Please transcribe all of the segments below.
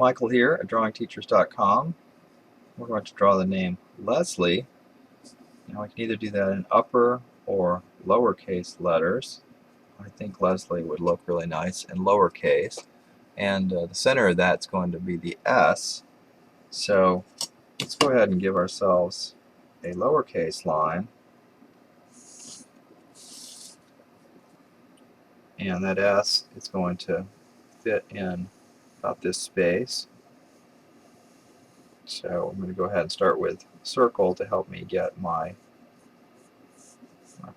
Michael here at drawingteachers.com. We're going to draw the name Leslie. Now we can either do that in upper or lowercase letters. I think Leslie would look really nice in lowercase. And the center of that's going to be the S. So let's go ahead and give ourselves a lowercase line. And that S is going to fit in about this space. So I'm going to go ahead and start with a circle to help me get my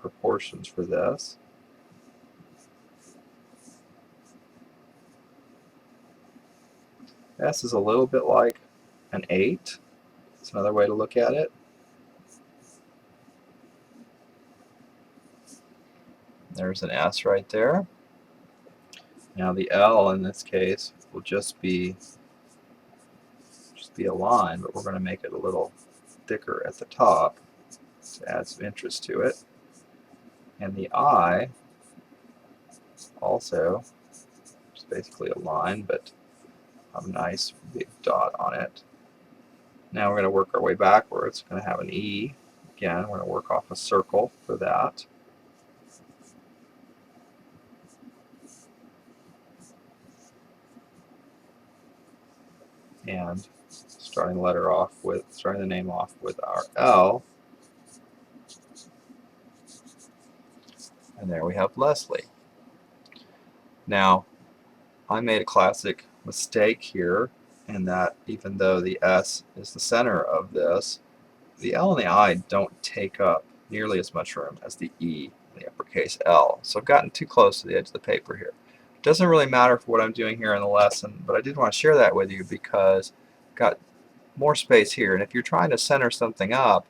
proportions for this. S is a little bit like an 8. It's another way to look at it. There's an S right there. Now the L in this case will just be a line, but we're going to make it a little thicker at the top to add some interest to it. And the I also is basically a line, but a nice big dot on it. Now we're going to work our way backwards. It's going to have an E. Again, we're going to work off a circle for that. And starting the name off with our L. And there we have Leslie. Now, I made a classic mistake here in that even though the S is the center of this, the L and the I don't take up nearly as much room as the E and the uppercase L. So I've gotten too close to the edge of the paper here. It doesn't really matter for what I'm doing here in the lesson, but I did want to share that with you because I've got more space here. And if you're trying to center something up,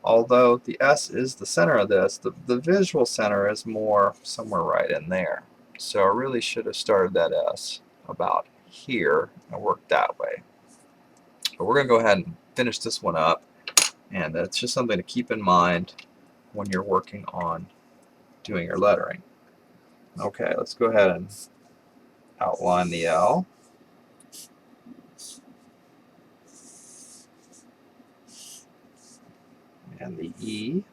although the S is the center of this, the visual center is more somewhere right in there. So I really should have started that S about here and worked that way. But we're going to go ahead and finish this one up, and that's just something to keep in mind when you're working on doing your lettering. Okay, let's go ahead and outline the L. And the E.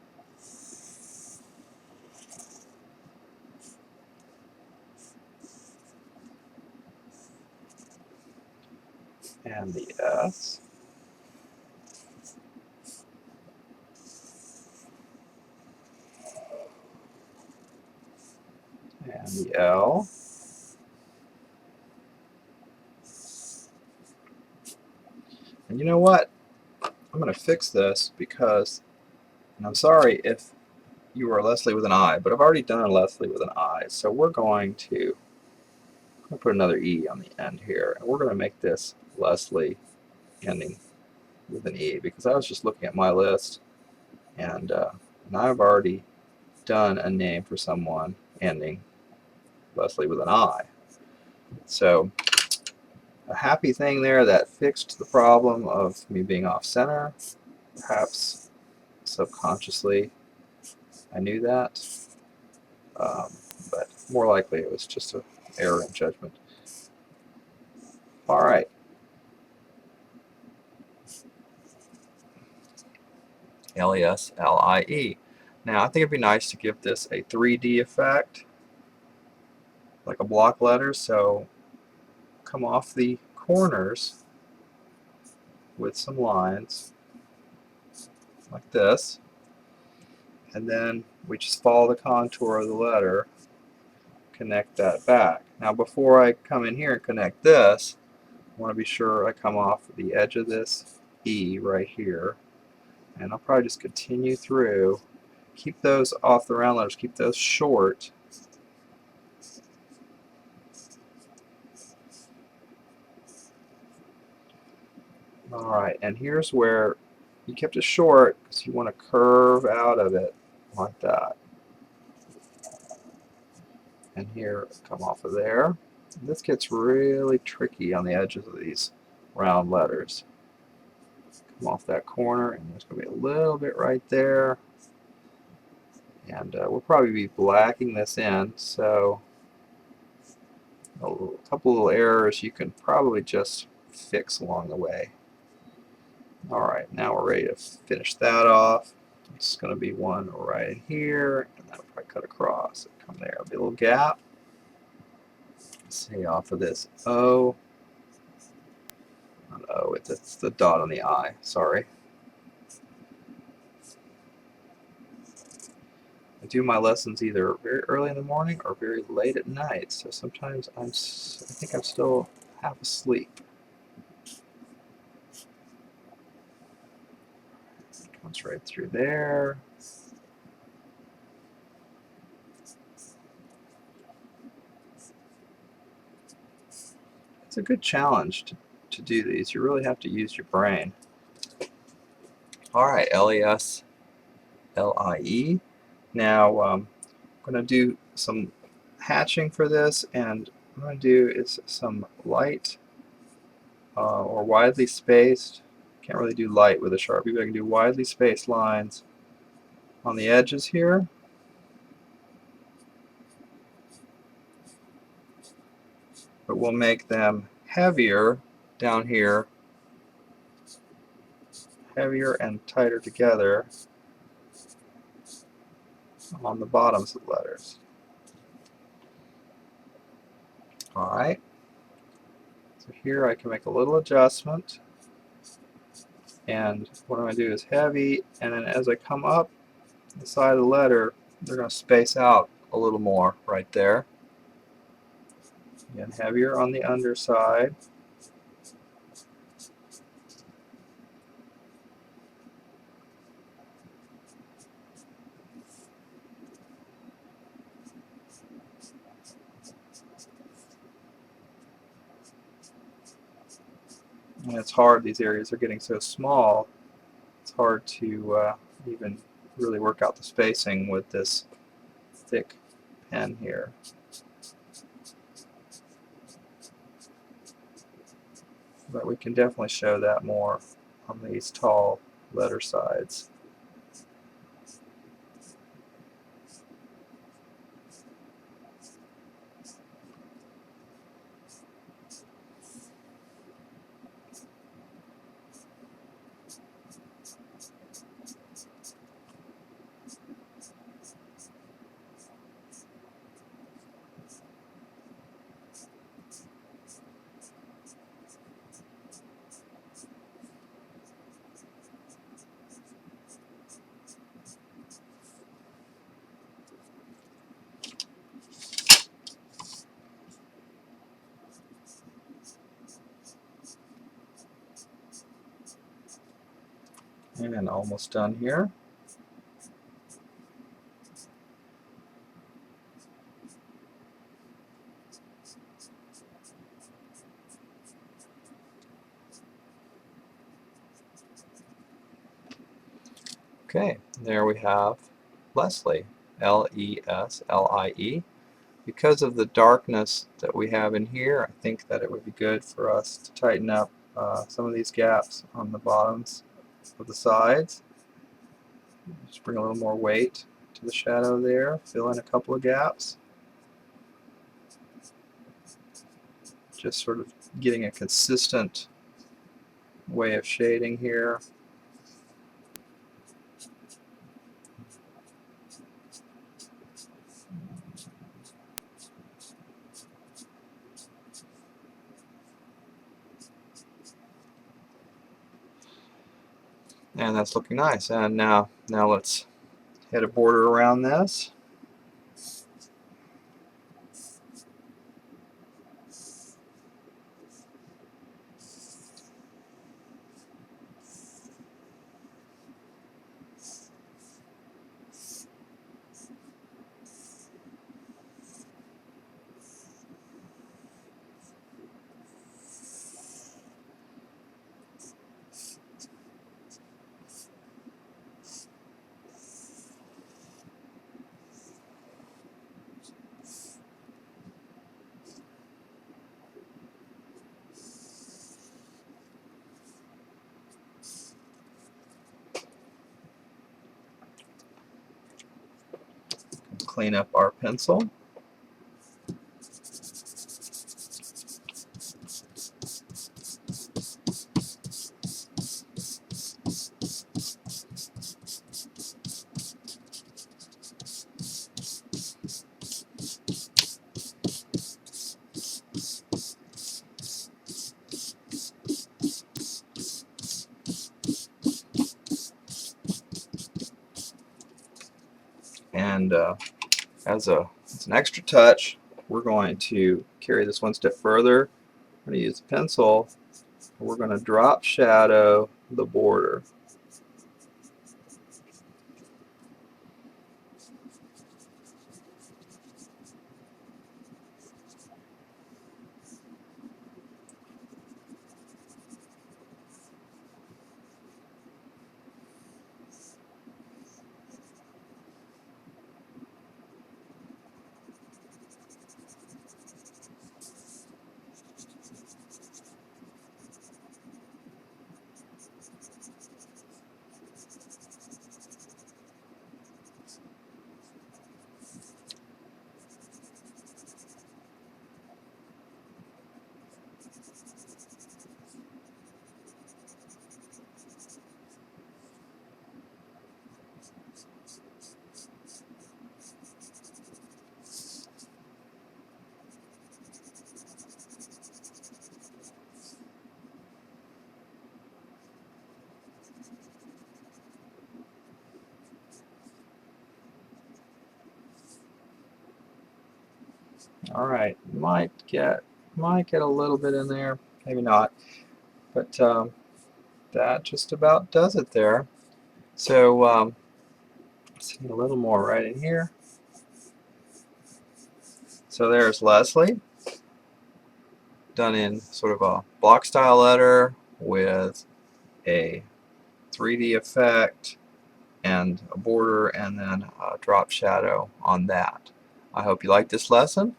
And the S. And the L. And you know what? I'm going to fix this because, and I'm sorry if you are Leslie with an I, but I've already done a Leslie with an I. So we're going to put another E on the end here, and we're going to make this Leslie ending with an E because I was just looking at my list, and I've already done a name for someone ending Leslie with an I. So a happy thing there that fixed the problem of me being off center. Perhaps subconsciously I knew that, but more likely it was just an error in judgment. All right. Leslie. Now I think it'd be nice to give this a 3D effect, like a block letter, so come off the corners with some lines like this, and then we just follow the contour of the letter, connect that back. Now before I come in here and connect this, I want to be sure I come off the edge of this E right here, and I'll probably just continue through. Keep those off the round letters, keep those short. Alright, and here's where you kept it short because you want to curve out of it like that. And here, come off of there. And this gets really tricky on the edges of these round letters. Come off that corner, and there's going to be a little bit right there. And we'll probably be blacking this in, so A couple little errors you can probably just fix along the way. Alright, now we're ready to finish that off. It's going to be one right in here, and that'll probably cut across. Come there, there'll be a little gap. See, off of this O. Not O, it's the dot on the I, sorry. I do my lessons either very early in the morning or very late at night, so sometimes I think I'm still half asleep. Comes right through there. It's a good challenge to do these. You really have to use your brain. Alright, LES, LIE. Now I'm going to do some hatching for this, and what I'm going to do is some light or widely spaced. Can't really do light with a Sharpie, but I can do widely spaced lines on the edges here. But we'll make them heavier down here, heavier and tighter together on the bottoms of the letters. Alright, so here I can make a little adjustment, and what I'm going to do is heavy, and then as I come up the side of the letter, they're going to space out a little more right there. Again, heavier on the underside. And it's hard, these areas are getting so small, it's hard to even really work out the spacing with this thick pen here. But we can definitely show that more on these tall letter sides. And almost done here. Okay, there we have Leslie, Leslie. Because of the darkness that we have in here, I think that it would be good for us to tighten up some of these gaps on the bottoms of the sides. Just bring a little more weight to the shadow there, fill in a couple of gaps. Just sort of getting a consistent way of shading here. And that's looking nice. And now let's hit a border around this. Clean up our pencil. And as an extra touch, we're going to carry this one step further. We're going to use a pencil. We're going to drop shadow the border. Alright, might get a little bit in there, maybe not, but that just about does it there. So let's see a little more right in here. So there's Leslie, done in sort of a block style letter with a 3D effect and a border and then a drop shadow on that. I hope you like this lesson.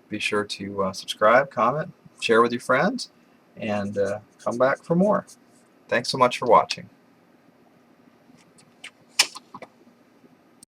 Be sure to subscribe, comment, share with your friends, and come back for more. Thanks so much for watching.